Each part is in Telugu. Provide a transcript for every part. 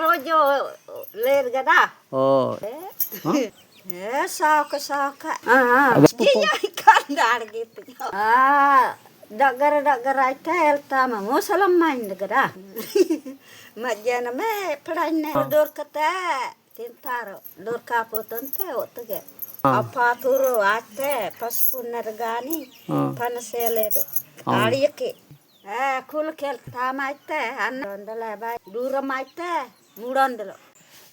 రోజు లేదు కదా. ఓ సాక సాక అడిగి దగ్గర దగ్గర అయితే వెళ్తాము. ముసలమ్మ అయింది కదా. మధ్యాహ్నమే ఎప్పుడైనా దొరికితే తింటారు, దొరకపోతుంటే ఒత్తుగా పాతూరు ఆడితే పసుపు ఉన్నారు కానీ పని చేయలేదు. అడిగి కూలికి వెళ్తామైతే 250, దూరం అయితే 300.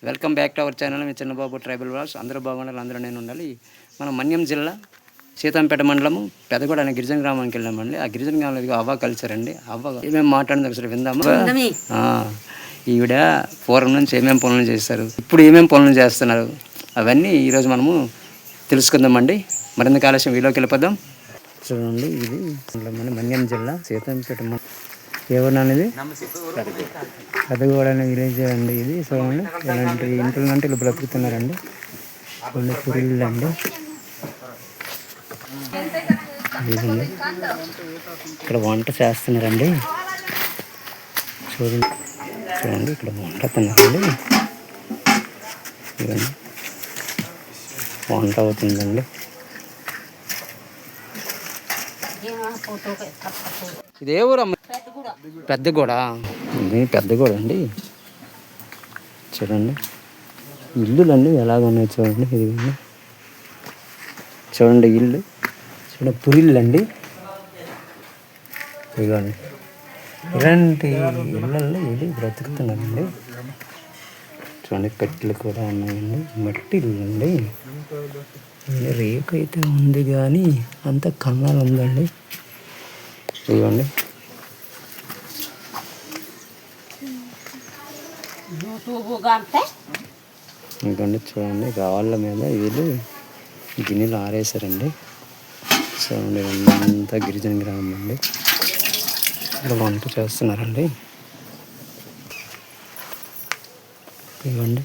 Welcome back to our channel. Me Chinnababu tribal vlogs. అందరూ బాగుండాలి, అందరూ నేను ఉండాలి. మనం మన్యం జిల్లా సీతంపేట మండలము పెదగూడ అనే గిరిజన గ్రామానికి వెళ్ళామండి. ఆ గిరిజన గ్రామంలో అవ్వ కల్చర్ అండి. అవ్వ ఏమేమి మాట్లాడింది ఒకసారి విందాము. ఈవిడ పూర్వం నుంచి ఏమేమి పనులు చేస్తారు, ఇప్పుడు ఏమేమి పనులు చేస్తున్నారు, అవన్నీ ఈరోజు మనము తెలుసుకుందామండి. మరింత కాలుష్యం వీలోకి వెళ్ళిపోదాం. చూడండి, ఇది మన్యం జిల్లా సీతంపేట ఏమన్నా అనేది పెదగూడ అనే విలేజ్ అండి. ఇది చూడండి, ఇలాంటి ఇంట్లో అంటే ఇలా బ్రతుకుతున్నారండి. కొన్ని పురిళ్ళు అండి. ఇదండి, ఇక్కడ వంట చేస్తున్నారండి. చూడండి చూడండి, ఇక్కడ వంట తిన్నారండి. ఇదండి, వంట అవుతుందండి. ఇది ఏ ఊరమ్మ? పెద్దగూడ. ఇది పెద్దగూడ అండి. చూడండి, ఇల్లులు అన్నీ ఎలాగ ఉన్నాయి చూడండి. ఇది చూడండి, ఇల్లు చూడండి, పురిళ్ళు అండి. ఇదిగోండి, ఇలాంటి ఇళ్ళల్లో ఇది బ్రతుకుతున్నారండి. చూడండి, కట్టెలు కూడా ఉన్నాయండి. మట్టి ఇల్లు అండి. రేకు అయితే ఉంది కానీ అంత కన్నాలు ఉందండి. ఇదిగోండి, ఇంకోండి చూడండి, రాళ్ళ మీద వీళ్ళు గిన్నెలు ఆరేసారండి. చూడండి, అంతా గిరిజన గ్రామం అండి. ఇక్కడ వంట చేస్తున్నారండి. ఇవ్వండి,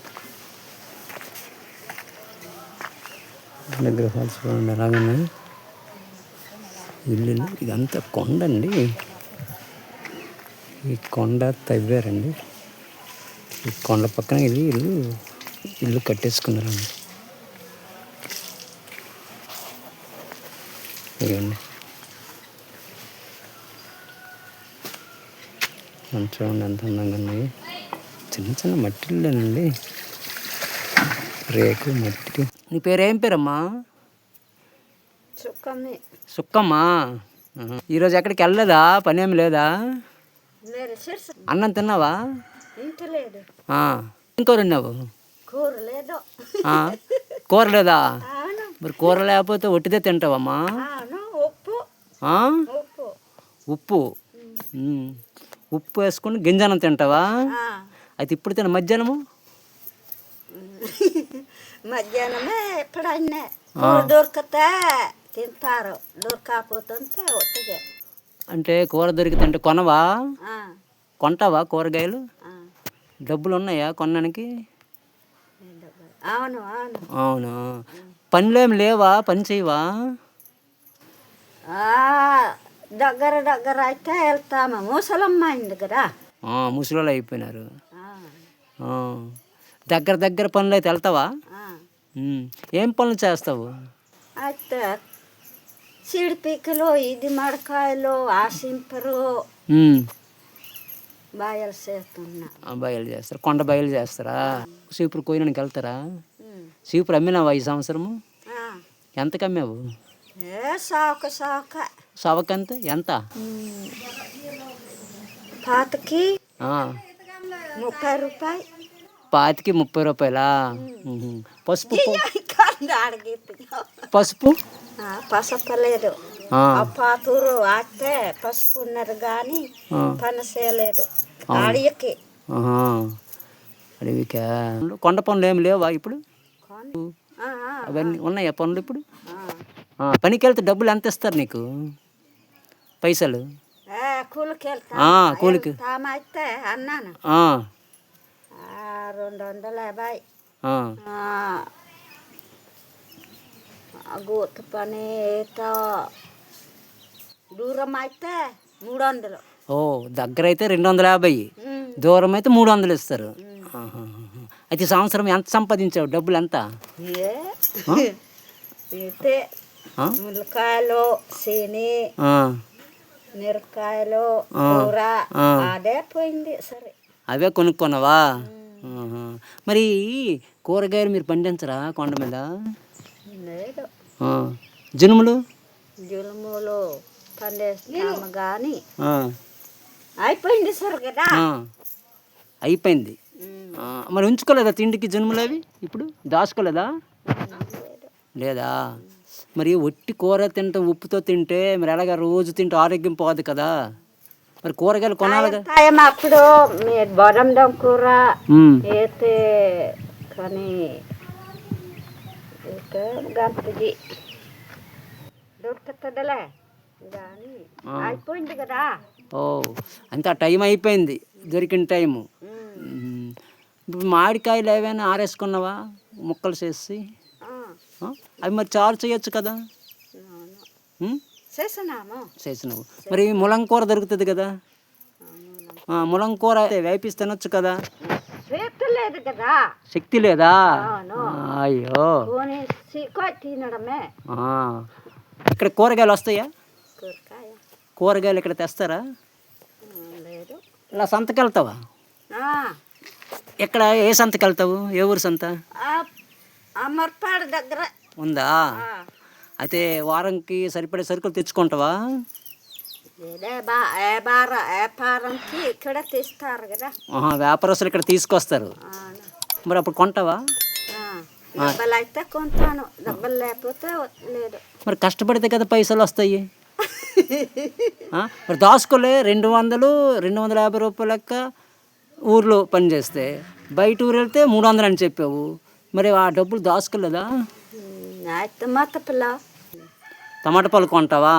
గృహాలు చూడండి ఎలాగున్నాయి. ఇల్లు, ఇదంతా కొండ అండి. ఈ కొండ తవ్వారండి. ఈ కొండ పక్కన ఇది ఇల్లు కట్టేసుకున్నారండి. ఇవ్వండి, చూడండి ఎంత అందంగా ఉన్నాయి. చిన్న చిన్న మట్టి ఇల్లేనండి, రేకు మట్టి. నీ పేరేం పేరమ్మా? సుక్కమ్మా. ఈరోజు ఎక్కడికి వెళ్ళలేదా? పని ఏమి లేదా? అన్నం తిన్నావా? ఏం కూర తిన్నావు? కూర లేదా? మరి కూర లేకపోతే ఒట్టిదే తింటావమ్మా? ఉప్పు ఉప్పు వేసుకుని గింజనం తింటావా? అయితే ఇప్పుడు తిన మధ్యాహ్నము? మధ్యాహ్నమే ఎప్పుడైనా దొరికితే తింటారు, దొరకపోతుంటే ఒత్తిగా. అంటే కూర దొరికితే కొనవా? కొంటావా కూరగాయలు? డబ్బులు ఉన్నాయా కొనడానికి? అవును అవునా? పనులేమి లేవా? పని చేయవా? దగ్గర దగ్గర అయితే వెళ్తాము. ముసలమ్మ అయింది కదా. ముసలోళ్ళు అయిపోయినారు. దగ్గర దగ్గర పనులు అయితే వెళ్తావా? ఏం పనులు చేస్తావు? అయితే సిడిపీకలు, ఇది మడకాయలు, ఆసింపరు బాయలు చేస్తున్నా. బాయలు చేస్తారు, కొండ బాయలు చేస్తారా? సీపురు కోయడానికి వెళ్తారా? సీపురు అమ్మినావా ఈ సంవత్సరము? ఎంతకు అమ్మావు? సవకంత ఎంత? పాతకి 30 పాతికి 30 రూపాయలా? పసుపు పసుపు పసుపు లేదు. పాతూరు ఆడితే పసుపు ఉన్నారు కానీ పని చేయలేదు. అడవికా? కొండ పనులు ఏమి లేవా ఇప్పుడు? అవన్నీ ఉన్నాయా పనులు ఇప్పుడు? పనికి వెళ్తే డబ్బులు ఎంత ఇస్తారు నీకు? పైసలు? కూలికి అన్నాను 250. గోత పని దూరం అయితే 300. ఓ దగ్గర అయితే 250, దూరం అయితే 300 ఇస్తారు. ఆహాహా. అయితే ఈ సంవత్సరం ఎంత సంపాదించావు, డబ్బులు ఎంత? ఏ అయితే ములకాయలు శని మిరకాయలు కూర అదే పోయింది. సరే అవే కొనుక్కున్నావా? మరి కూరగాయలు మీరు పండించరా కొండ మీద? లేదు. జనుములు జులుములు పండిస్తాము కానీ అయిపోయింది సార్ కదా. అయిపోయింది. మరి ఉంచుకోలేదా తిండికి జనుములు అవి? ఇప్పుడు దాచుకోలేదా? లేదా? మరి ఒట్టి కూర తింటే ఉప్పుతో తింటే మరి ఎలాగ రోజు తింటే ఆరోగ్యం పోదు కదా. మరి కూరగాయలు కొనాలిగా. అప్పుడు మీరు బొడండం కూర అయితే కానీ గంటది దొరుకుతుందిలే కానీ అయిపోయింది కదా. ఓ అంతే, ఆ టైం అయిపోయింది, దొరికిన టైము. ఇప్పుడు మామిడికాయలు ఏవైనా ఆరేసుకున్నావా ముక్కలు చేసి? అవి మరి చారు చేయొచ్చు కదా. చేసినావు. మరి ములంకూర దొరుకుతుంది కదా, ములంకూర వేపిస్తే తినొచ్చు కదా. లేదు కదా. శక్తి లేదా? అయ్యో. తినడమే. ఇక్కడ కూరగాయలు వస్తాయా? కూరగాయలు ఇక్కడ తెస్తారా? లేదు. ఇలా సంతకి వెళ్తావా? ఎక్కడ ఏ సంతకి వెళ్తావు? ఏ ఊరు సంత? అమర్పాడు దగ్గర ఉందా? అయితే వారంకి సరిపడే సరుకులు తెచ్చుకుంటావా? వ్యాపారంకి ఇక్కడ తెస్తారు కదా. వ్యాపారస్తులు ఇక్కడ తీసుకొస్తారు. మరి అప్పుడు కొంటావా? డబ్బులు అయితే కొంటాను, డబ్బులు లేకపోతే లేదు. మరి కష్టపడితే కదా పైసలు వస్తాయి. మరి దాచుకోలే 200, 250 రూపాయలు లెక్క ఊర్లో పని చేస్తే, బయట ఊరు వెళ్తే 300 అని చెప్పావు. మరి ఆ డబ్బులు దాచుకోలేదా? టమాటా పళ్ళు కొంటావా?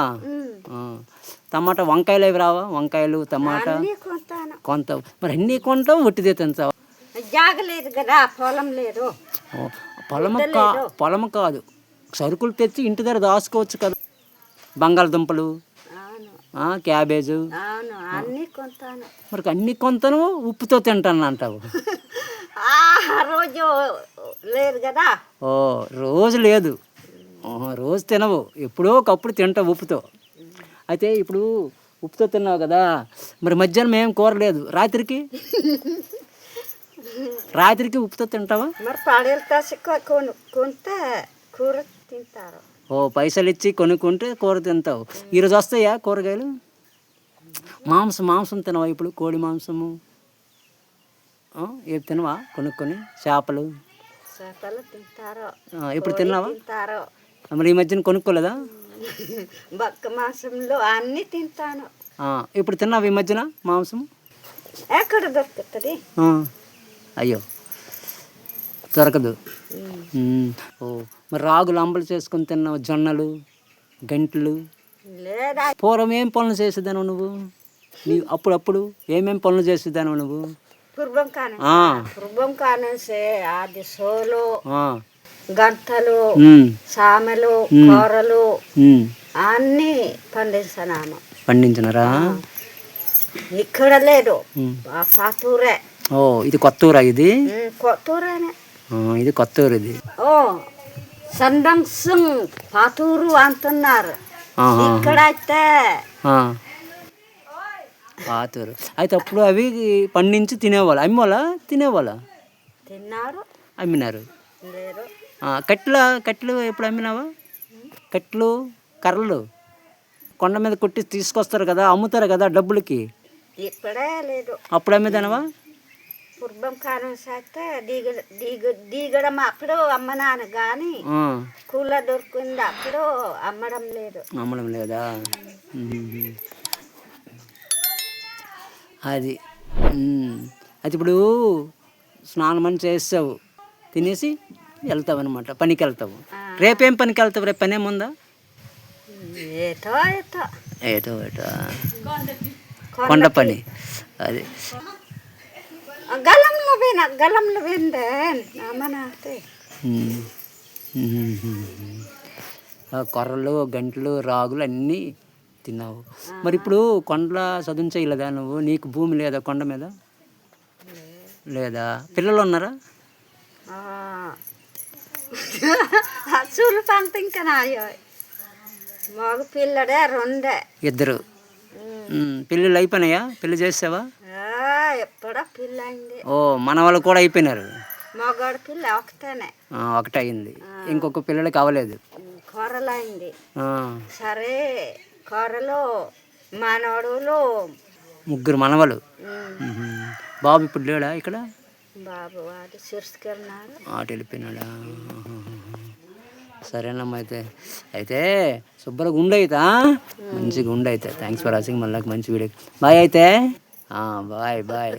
టమాటా వంకాయలు అవి రావా? వంకాయలు టమాటా కొంటావు. మరి అన్నీ కొంటావు, ఒట్టిదే తింటావా? జాగలేదు కదా, పొలం లేదు. పొలం కాదు, సరుకులు తెచ్చి ఇంటి దగ్గర దాచుకోవచ్చు కదా. బంగాళదుంపలు, క్యాబేజు మరి అన్ని కొంటాను, ఉప్పుతో తింటాను అంటావు. రోజు లేదు కదా. ఓ రోజు లేదు, రోజు తినవు, ఎప్పుడో ఒకప్పుడు తింటావు ఉప్పుతో. అయితే ఇప్పుడు ఉప్పుతో తిన్నావు కదా, మరి మధ్యాహ్నం ఏం కూర లేదు, రాత్రికి ఉప్పుతో తింటావా? మరి పాడేలు కొంటే కూర తింటారు. ఓ పైసలు ఇచ్చి కొనుక్కుంటే కూర తింటావు. ఈరోజు వస్తాయా కూరగాయలు? మాంసం తినవా ఇప్పుడు? కోడి మాంసము ఏది తినవా కొనుక్కొని? చేపలు తింటారు. ఇప్పుడు తిన్నావా? మరి ఈ మధ్యన కొనుక్కోలేదా? బక్క మాంసంలో అన్నీ తింటాను. ఇప్పుడు తిన్నావు ఈ మధ్యన మాంసం? ఎక్కడ దొరుకుతుంది? అయ్యో దొరకదు. ఓ మరి రాగులు అంబలు చేసుకొని తిన్నావు, జొన్నలు, గంటలు. పూర్వం ఏం పనులు చేసేదాను నువ్వు? అప్పుడప్పుడు ఏమేం పనులు చేసేదాను నువ్వు? పూర్వం కానేసే అది సోలు, గంటలు, సామెలు, కూరలు అన్నీ పండించినారా? ఇక్కడ లేదు, పాతూరే. ఓ ఇది కొత్త ఊరా? ఇది కొత్తూరేనే. ఇది కొత్త ఊరు. ఇది సండంగ్ పాతూరు అంటున్నారు. ఇక్కడ అయితే పాతూరు. అయితే అప్పుడు అవి పండించి తినేవాళ్ళు, తినేవాళ్ళ తిన్నారు, అమ్మినారు. కట్టెలు ఎప్పుడు అమ్మినావా? కట్టెలు, కర్రలు కొండ మీద కొట్టి తీసుకొస్తారు కదా, అమ్ముతారు కదా డబ్బులకి. ఇక్కడే లేదు. అప్పుడు అమ్మేదానవా? పూర్వం కాలం చేస్తే దిగడం అప్పుడు అమ్మనాను కానీ కూల దొరికింది అప్పుడు అమ్మడం లేదా? అది ఇప్పుడు స్నానం అని చేస్తావు, తినేసి వెళ్తావు అనమాట, పనికి వెళ్తావు. రేపేం పనికి వెళ్తావు? రేపు పని ఏముందా? ఏటో కొండ పని. అది కొర్రలు, గంటలు, రాగులు అన్నీ తిన్నావు. మరి ఇప్పుడు కొండల చదువు చేయలేదా నువ్వు? నీకు భూమి లేదా కొండ మీద? లేదా? పిల్లలు ఉన్నారా? చూలు పంట ఇంకా నాయో మగ పిల్లడే 2 ఇద్దరు. పెళ్ళిళ్ళు అయిపోయినాయా? పెళ్లి చేసావా? ఎప్పుడో పిల్ల అయింది. ఓ మన వాళ్ళు కూడా అయిపోయినారు. మగవాడి పిల్ల ఒకటేనే. ఒకటి అయింది, ఇంకొక పిల్లలకి అవ్వలేదు. కూరలు అయింది. సరే కూరలు మనవడులు 3 మనవలు. బాబు ఇప్పుడు లేడా ఇక్కడ? బాబు వాడు చూసుకెళ్ళినాడు. ఆట వెళ్ళిపోయినాడా? సరేనమ్మా. అయితే శుభ్రంగా ఉండు. అయితే మంచిగా ఉండు. అయితే థ్యాంక్స్ ఫర్ వాచింగ్. మళ్ళీ మంచి వీడియో. బాయ్. అయితే బాయ్.